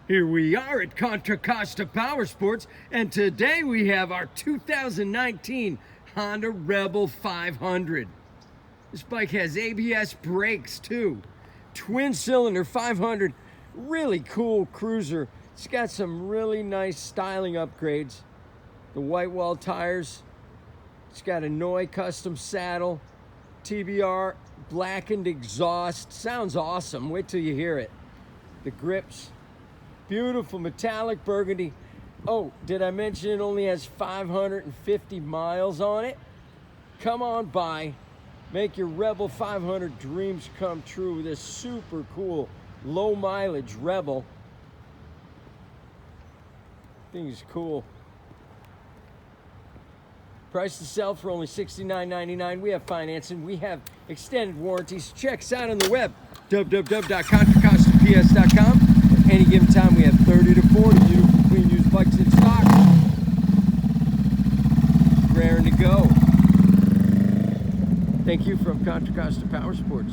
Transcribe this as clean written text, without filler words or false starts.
Here we are at Contra Costa Powersports, and today we have our 2019 Honda Rebel 500. This bike has ABS brakes too. Twin cylinder 500, really cool cruiser. It's got some really nice styling upgrades. The white wall tires. It's got a Noi custom saddle, TBR blackened exhaust. Sounds awesome. Wait till you hear it. The grips, beautiful metallic burgundy. Oh, did I mention it only has 550 miles on it? Come on by. Make your Rebel 500 dreams come true with this super cool low mileage Rebel. Thing's cool. Price to sell for only $69.99. We have financing. We have extended warranties. Check us out on the web, www.contracostaps.com. At any given time, we have 30 to 40 beautiful clean used bikes in stock. Raring to go. Thank you from Contra Costa Powersports.